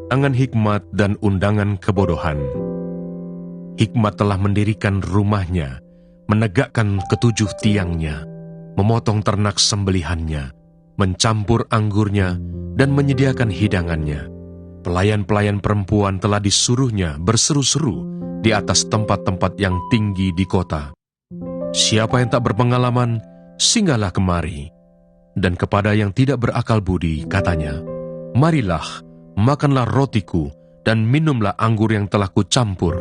Angan hikmat dan undangan kebodohan. Hikmat telah mendirikan rumahnya, menegakkan ketujuh tiangnya, memotong ternak sembelihannya, mencampur anggurnya, dan menyediakan hidangannya. Pelayan-pelayan perempuan telah disuruhnya berseru-seru di atas tempat-tempat yang tinggi di kota. Siapa yang tak berpengalaman, singgahlah kemari. Dan kepada yang tidak berakal budi, katanya, marilah, makanlah rotiku, dan minumlah anggur yang telah kucampur.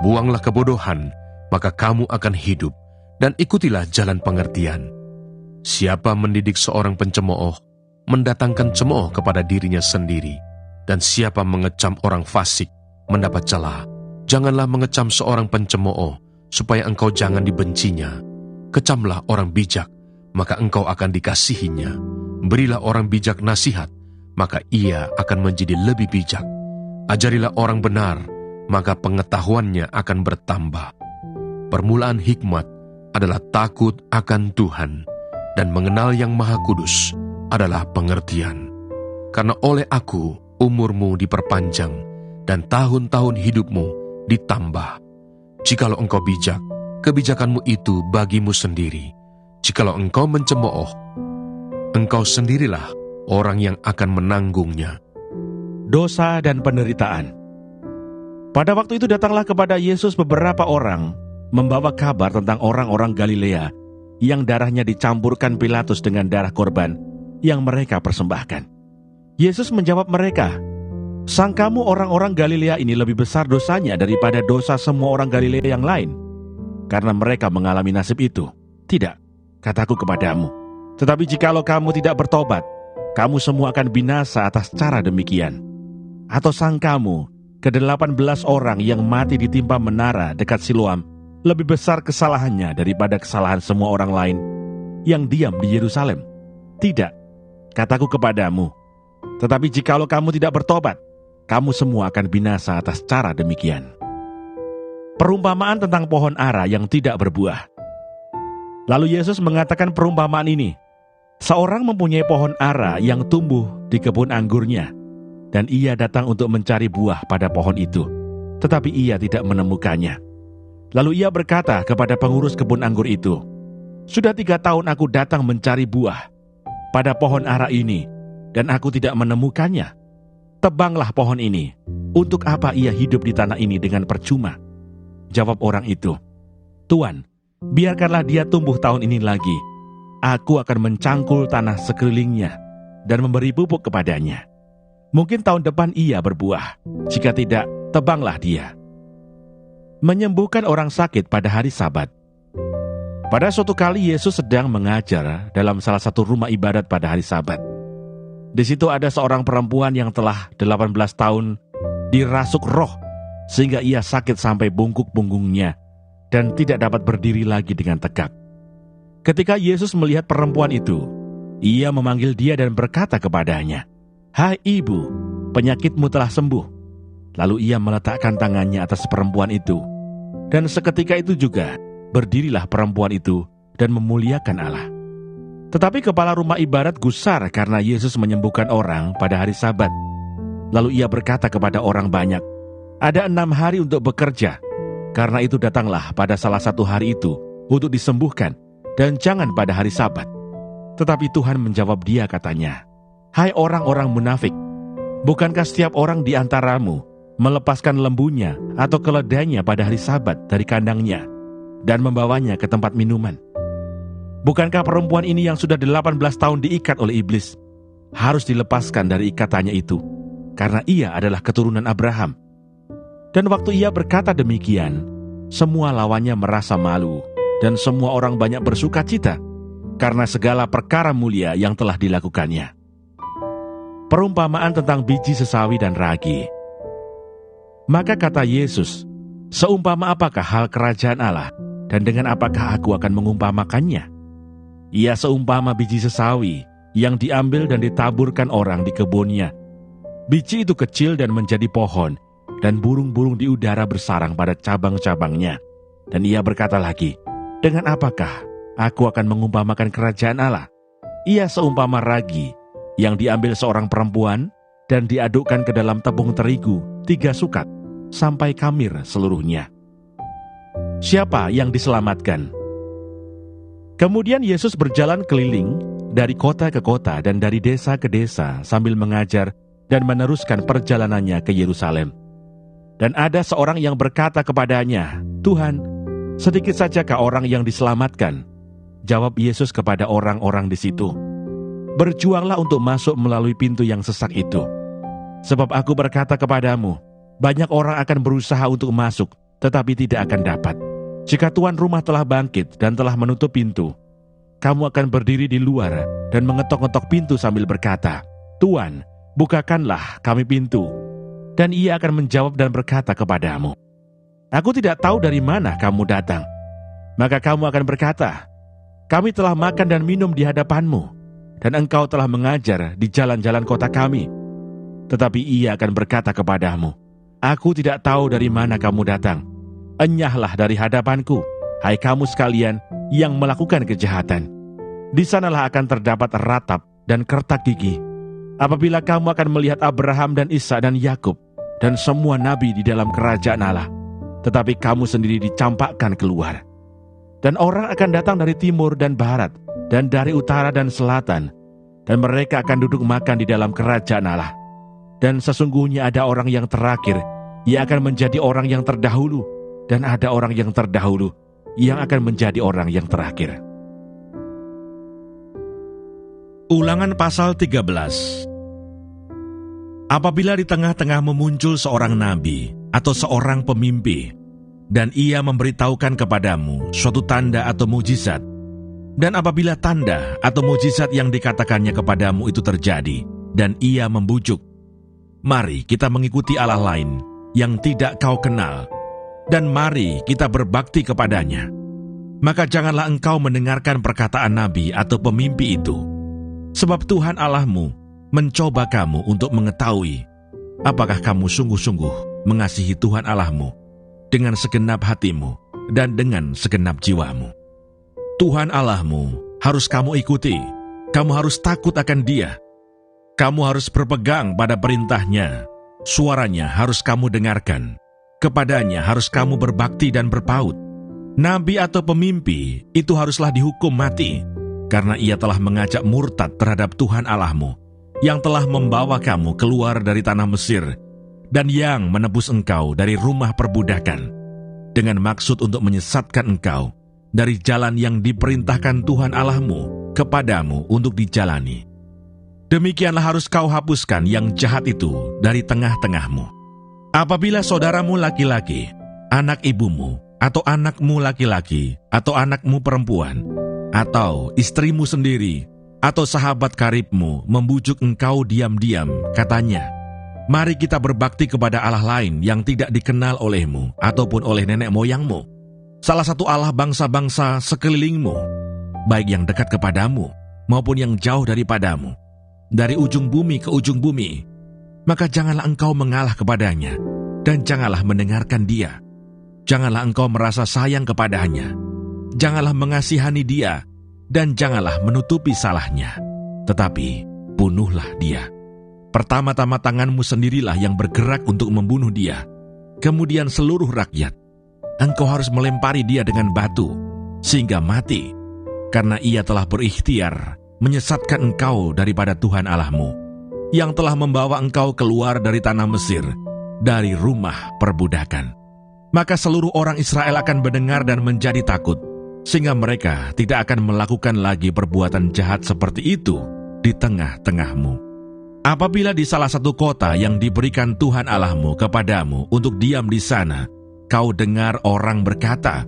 Buanglah kebodohan, maka kamu akan hidup, dan ikutilah jalan pengertian. Siapa mendidik seorang pencemooh, mendatangkan cemooh kepada dirinya sendiri. Dan siapa mengecam orang fasik, mendapat celah. Janganlah mengecam seorang pencemooh, supaya engkau jangan dibencinya. Kecamlah orang bijak, maka engkau akan dikasihinya. Berilah orang bijak nasihat, maka ia akan menjadi lebih bijak. Ajarilah orang benar, maka pengetahuannya akan bertambah. Permulaan hikmat adalah takut akan Tuhan, dan mengenal Yang Maha Kudus adalah pengertian. Karena oleh aku umurmu diperpanjang, dan tahun-tahun hidupmu ditambah. Jikalau engkau bijak, kebijakanmu itu bagimu sendiri. Jikalau engkau mencemooh, engkau sendirilah orang yang akan menanggungnya. Dosa dan penderitaan. Pada waktu itu datanglah kepada Yesus beberapa orang, membawa kabar tentang orang-orang Galilea yang darahnya dicampurkan Pilatus dengan darah korban yang mereka persembahkan. Yesus menjawab mereka, "Sangkamu orang-orang Galilea ini lebih besar dosanya daripada dosa semua orang Galilea yang lain? Karena mereka mengalami nasib itu? Tidak, kataku kepadamu. Tetapi jikalau kamu tidak bertobat, kamu semua akan binasa atas cara demikian. Atau sangkamu ke-18 orang yang mati ditimpa menara dekat Siloam lebih besar kesalahannya daripada kesalahan semua orang lain yang diam di Yerusalem? Tidak, kataku kepadamu. Tetapi jikalau kamu tidak bertobat, kamu semua akan binasa atas cara demikian." Perumpamaan tentang pohon ara yang tidak berbuah. Lalu Yesus mengatakan perumpamaan ini. Seorang mempunyai pohon ara yang tumbuh di kebun anggurnya, dan ia datang untuk mencari buah pada pohon itu, tetapi ia tidak menemukannya. Lalu ia berkata kepada pengurus kebun anggur itu, "Sudah 3 tahun aku datang mencari buah pada pohon ara ini, dan aku tidak menemukannya. Tebanglah pohon ini. Untuk apa ia hidup di tanah ini dengan percuma?" Jawab orang itu, "Tuan, biarkanlah dia tumbuh tahun ini lagi. Aku akan mencangkul tanah sekelilingnya dan memberi pupuk kepadanya. Mungkin tahun depan ia berbuah. Jika tidak, tebanglah dia." Menyembuhkan orang sakit pada hari Sabat. Pada suatu kali Yesus sedang mengajar dalam salah satu rumah ibadat pada hari Sabat. Di situ ada seorang perempuan yang telah 18 tahun dirasuk roh, sehingga ia sakit sampai bungkuk punggungnya dan tidak dapat berdiri lagi dengan tegak. Ketika Yesus melihat perempuan itu, ia memanggil dia dan berkata kepadanya, "Hai ibu, penyakitmu telah sembuh." Lalu ia meletakkan tangannya atas perempuan itu, dan seketika itu juga berdirilah perempuan itu dan memuliakan Allah. Tetapi kepala rumah ibadat gusar karena Yesus menyembuhkan orang pada hari Sabat. Lalu ia berkata kepada orang banyak, "Ada 6 hari untuk bekerja. Karena itu datanglah pada salah satu hari itu untuk disembuhkan, dan jangan pada hari Sabat." Tetapi Tuhan menjawab dia, katanya, "Hai orang-orang munafik, bukankah setiap orang di antaramu melepaskan lembunya atau keledainya pada hari Sabat dari kandangnya dan membawanya ke tempat minuman? Bukankah perempuan ini yang sudah 18 tahun diikat oleh iblis harus dilepaskan dari ikatannya itu, karena ia adalah keturunan Abraham?" Dan waktu ia berkata demikian, semua lawannya merasa malu, dan semua orang banyak bersuka cita karena segala perkara mulia yang telah dilakukannya. Perumpamaan tentang biji sesawi dan ragi. Maka kata Yesus, "Seumpama apakah hal kerajaan Allah, dan dengan apakah aku akan mengumpamakannya? Ia seumpama biji sesawi yang diambil dan ditaburkan orang di kebunnya. Biji itu kecil dan menjadi pohon, dan burung-burung di udara bersarang pada cabang-cabangnya." Dan ia berkata lagi, "Dengan apakah aku akan mengumpamakan kerajaan Allah? Ia seumpama ragi yang diambil seorang perempuan dan diadukkan ke dalam tepung terigu 3 sukat, sampai khamir seluruhnya. Siapa yang diselamatkan? Kemudian Yesus berjalan keliling dari kota ke kota dan dari desa ke desa sambil mengajar dan meneruskan perjalanannya ke Yerusalem. Dan ada seorang yang berkata kepadanya, "Tuhan, sedikit sajakah orang yang diselamatkan?" Jawab Yesus kepada orang-orang di situ, "Berjuanglah untuk masuk melalui pintu yang sesak itu. Sebab aku berkata kepadamu, banyak orang akan berusaha untuk masuk, tetapi tidak akan dapat. Jika tuan rumah telah bangkit dan telah menutup pintu, kamu akan berdiri di luar dan mengetok-ngetok pintu sambil berkata, 'Tuan, bukakanlah kami pintu.' Dan ia akan menjawab dan berkata kepadamu, 'Aku tidak tahu dari mana kamu datang.' Maka kamu akan berkata, 'Kami telah makan dan minum di hadapanmu, dan engkau telah mengajar di jalan-jalan kota kami.' Tetapi ia akan berkata kepadamu, 'Aku tidak tahu dari mana kamu datang. Enyahlah dari hadapanku, hai kamu sekalian yang melakukan kejahatan.' Di sanalah akan terdapat ratap dan kertak gigi, apabila kamu akan melihat Abraham dan Ishak dan Yakub dan semua nabi di dalam kerajaan Allah, tetapi kamu sendiri dicampakkan keluar. Dan orang akan datang dari timur dan barat, dan dari utara dan selatan, dan mereka akan duduk makan di dalam kerajaan Allah. Dan sesungguhnya ada orang yang terakhir, ia akan menjadi orang yang terdahulu, dan ada orang yang terdahulu, yang akan menjadi orang yang terakhir." Ulangan pasal 13. Apabila di tengah-tengah muncul seorang nabi atau seorang pemimpi, dan ia memberitahukan kepadamu suatu tanda atau mujizat, dan apabila tanda atau mujizat yang dikatakannya kepadamu itu terjadi, dan ia membujuk, "Mari kita mengikuti Allah lain yang tidak kau kenal, dan mari kita berbakti kepadanya," maka janganlah engkau mendengarkan perkataan nabi atau pemimpi itu. Sebab Tuhan Allahmu mencoba kamu untuk mengetahui apakah kamu sungguh-sungguh mengasihi Tuhan Allahmu dengan segenap hatimu dan dengan segenap jiwamu. Tuhan Allahmu harus kamu ikuti, kamu harus takut akan Dia. Kamu harus berpegang pada perintahnya, suaranya harus kamu dengarkan, kepadanya harus kamu berbakti dan berpaut. Nabi atau pemimpi itu haruslah dihukum mati, karena ia telah mengajak murtad terhadap Tuhan Allahmu, yang telah membawa kamu keluar dari tanah Mesir, dan yang menebus engkau dari rumah perbudakan, dengan maksud untuk menyesatkan engkau dari jalan yang diperintahkan Tuhan Allahmu kepadamu untuk dijalani. Demikianlah harus kau hapuskan yang jahat itu dari tengah-tengahmu. Apabila saudaramu laki-laki, anak ibumu, atau anakmu laki-laki, atau anakmu perempuan, atau istrimu sendiri, atau sahabat karibmu membujuk engkau diam-diam, katanya, "Mari kita berbakti kepada Allah lain yang tidak dikenal olehmu ataupun oleh nenek moyangmu, salah satu Allah bangsa-bangsa sekelilingmu, baik yang dekat kepadamu maupun yang jauh daripadamu, dari ujung bumi ke ujung bumi," maka janganlah engkau mengalah kepadanya, dan janganlah mendengarkan dia. Janganlah engkau merasa sayang kepadanya, janganlah mengasihani dia, dan janganlah menutupi salahnya, tetapi bunuhlah dia. Pertama-tama tanganmu sendirilah yang bergerak untuk membunuh dia, kemudian seluruh rakyat. Engkau harus melempari dia dengan batu, sehingga mati, karena ia telah berikhtiar menyesatkan engkau daripada Tuhan Allahmu, yang telah membawa engkau keluar dari tanah Mesir, dari rumah perbudakan. Maka seluruh orang Israel akan mendengar dan menjadi takut, sehingga mereka tidak akan melakukan lagi perbuatan jahat seperti itu di tengah-tengahmu. Apabila di salah satu kota yang diberikan Tuhan Allahmu kepadamu untuk diam di sana, kau dengar orang berkata,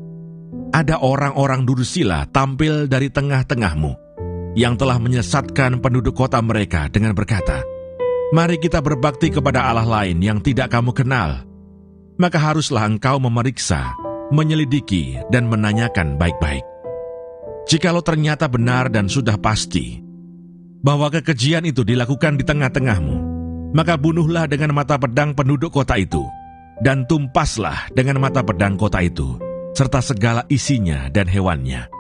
"Ada orang-orang dursila tampil dari tengah-tengahmu, yang telah menyesatkan penduduk kota mereka dengan berkata, 'Mari kita berbakti kepada Allah lain yang tidak kamu kenal,' maka haruslah engkau memeriksa, menyelidiki, dan menanyakan baik-baik. Jikalau ternyata benar dan sudah pasti bahwa kekejian itu dilakukan di tengah-tengahmu, maka bunuhlah dengan mata pedang penduduk kota itu, dan tumpaslah dengan mata pedang kota itu, serta segala isinya dan hewannya.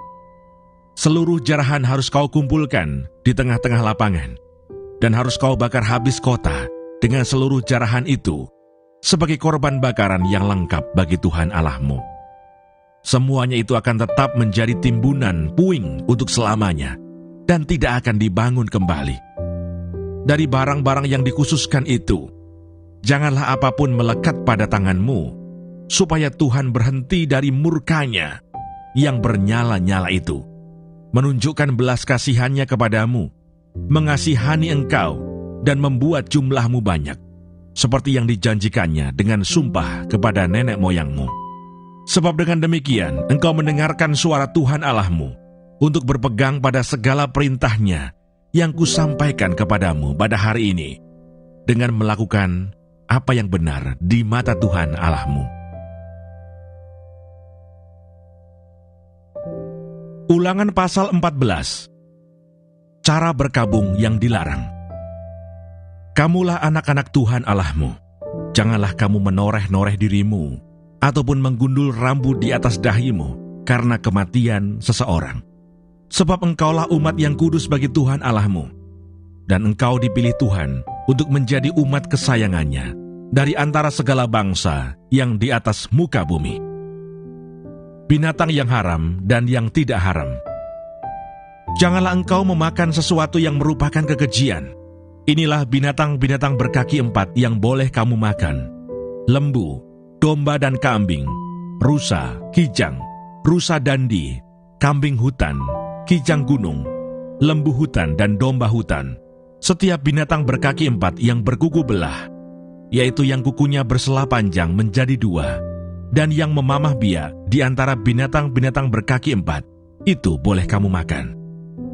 Seluruh jarahan harus kau kumpulkan di tengah-tengah lapangan, dan harus kau bakar habis kota dengan seluruh jarahan itu sebagai korban bakaran yang lengkap bagi Tuhan Allahmu. Semuanya itu akan tetap menjadi timbunan puing untuk selamanya dan tidak akan dibangun kembali. Dari barang-barang yang dikhususkan itu, janganlah apapun melekat pada tanganmu, supaya Tuhan berhenti dari murkanya yang bernyala-nyala itu, menunjukkan belas kasihannya kepadamu, mengasihani engkau, dan membuat jumlahmu banyak, seperti yang dijanjikannya dengan sumpah kepada nenek moyangmu. Sebab dengan demikian engkau mendengarkan suara Tuhan Allahmu untuk berpegang pada segala perintahnya yang kusampaikan kepadamu pada hari ini, dengan melakukan apa yang benar di mata Tuhan Allahmu. Ulangan pasal 14. Cara berkabung yang dilarang. Kamulah anak-anak Tuhan Allahmu. Janganlah kamu menoreh-noreh dirimu, ataupun menggundul rambut di atas dahimu, karena kematian seseorang. Sebab engkaulah umat yang kudus bagi Tuhan Allahmu, dan engkau dipilih Tuhan untuk menjadi umat kesayangannya dari antara segala bangsa yang di atas muka bumi. Binatang yang haram dan yang tidak haram. Janganlah engkau memakan sesuatu yang merupakan kekejian. Inilah binatang-binatang berkaki 4 yang boleh kamu makan: lembu, domba dan kambing, rusa, kijang, rusa dandi, kambing hutan, kijang gunung, lembu hutan dan domba hutan. Setiap binatang berkaki 4 yang berkuku belah, yaitu yang kukunya bersela panjang menjadi 2, dan yang memamah biak di antara binatang-binatang berkaki 4, itu boleh kamu makan.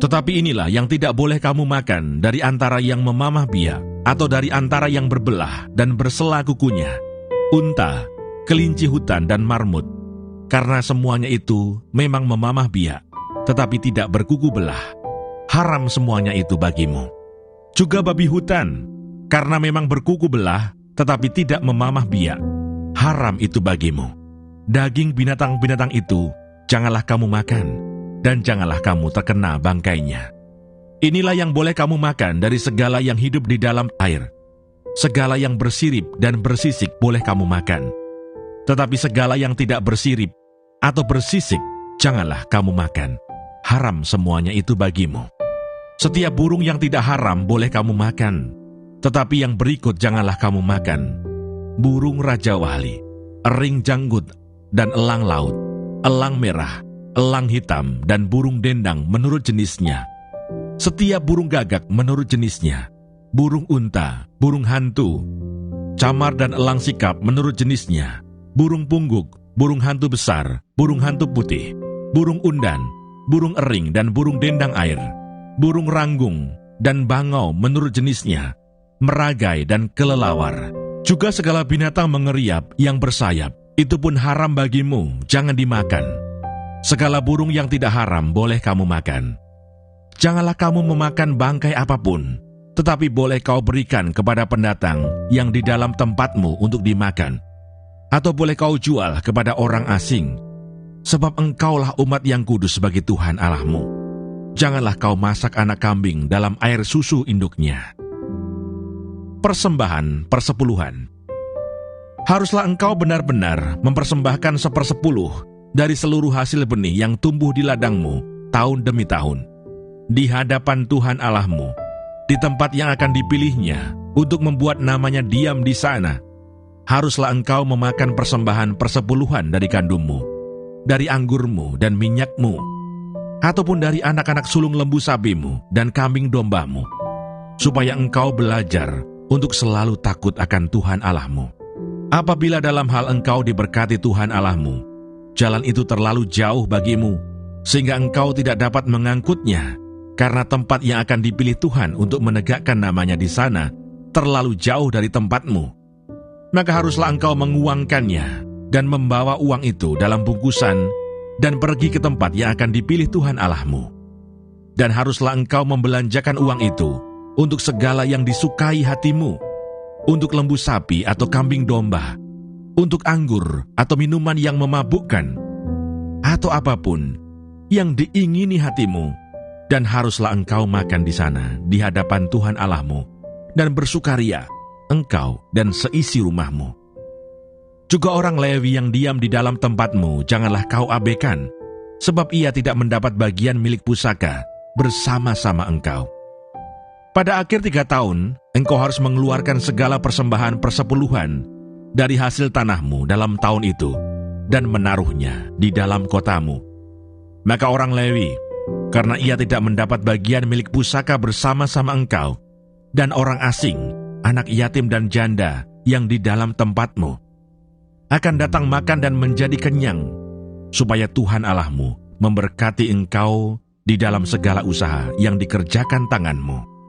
Tetapi inilah yang tidak boleh kamu makan dari antara yang memamah biak, atau dari antara yang berbelah dan bersela kukunya: unta, kelinci hutan dan marmut, karena semuanya itu memang memamah biak, tetapi tidak berkuku belah. Haram semuanya itu bagimu. Juga babi hutan, karena memang berkuku belah, tetapi tidak memamah biak. Haram itu bagimu. Daging binatang-binatang itu janganlah kamu makan, dan janganlah kamu terkena bangkainya. Inilah yang boleh kamu makan dari segala yang hidup di dalam air. Segala yang bersirip dan bersisik boleh kamu makan. Tetapi segala yang tidak bersirip atau bersisik janganlah kamu makan. Haram semuanya itu bagimu. Setiap burung yang tidak haram boleh kamu makan, tetapi yang berikut janganlah kamu makan: burung rajawali, ering janggut, dan elang laut, elang merah, elang hitam, dan burung dendang menurut jenisnya. Setiap burung gagak menurut jenisnya, burung unta, burung hantu, camar dan elang sikap menurut jenisnya, burung pungguk, burung hantu besar, burung hantu putih, burung undan, burung ering dan burung dendang air, burung ranggung dan bangau menurut jenisnya, meragai dan kelelawar. Juga segala binatang mengeriap yang bersayap, itu pun haram bagimu, jangan dimakan. Segala burung yang tidak haram boleh kamu makan. Janganlah kamu memakan bangkai apapun, tetapi boleh kau berikan kepada pendatang yang di dalam tempatmu untuk dimakan, atau boleh kau jual kepada orang asing, sebab engkaulah umat yang kudus bagi Tuhan Allahmu. Janganlah kau masak anak kambing dalam air susu induknya. Persembahan persepuluhan. Haruslah engkau benar-benar mempersembahkan 1/10 dari seluruh hasil benih yang tumbuh di ladangmu tahun demi tahun, di hadapan Tuhan Allahmu, di tempat yang akan dipilihnya untuk membuat namanya diam di sana. Haruslah engkau memakan persembahan persepuluhan dari gandummu, dari anggurmu dan minyakmu, ataupun dari anak-anak sulung lembu sapimu dan kambing dombamu, supaya engkau belajar untuk selalu takut akan Tuhan Allahmu. Apabila dalam hal engkau diberkati Tuhan Allahmu, jalan itu terlalu jauh bagimu, sehingga engkau tidak dapat mengangkutnya, karena tempat yang akan dipilih Tuhan untuk menegakkan namanya di sana terlalu jauh dari tempatmu, maka haruslah engkau menguangkannya dan membawa uang itu dalam bungkusan dan pergi ke tempat yang akan dipilih Tuhan Allahmu. Dan haruslah engkau membelanjakan uang itu untuk segala yang disukai hatimu, untuk lembu sapi atau kambing domba, untuk anggur atau minuman yang memabukkan, atau apapun yang diingini hatimu, dan haruslah engkau makan di sana di hadapan Tuhan Allahmu, dan bersukaria, engkau dan seisi rumahmu. Juga orang Lewi yang diam di dalam tempatmu janganlah kau abaikan, sebab ia tidak mendapat bagian milik pusaka bersama-sama engkau. Pada akhir 3 tahun, engkau harus mengeluarkan segala persembahan persepuluhan dari hasil tanahmu dalam tahun itu, dan menaruhnya di dalam kotamu. Maka orang Lewi, karena ia tidak mendapat bagian milik pusaka bersama-sama engkau, dan orang asing, anak yatim dan janda yang di dalam tempatmu, akan datang makan dan menjadi kenyang, supaya Tuhan Allahmu memberkati engkau di dalam segala usaha yang dikerjakan tanganmu.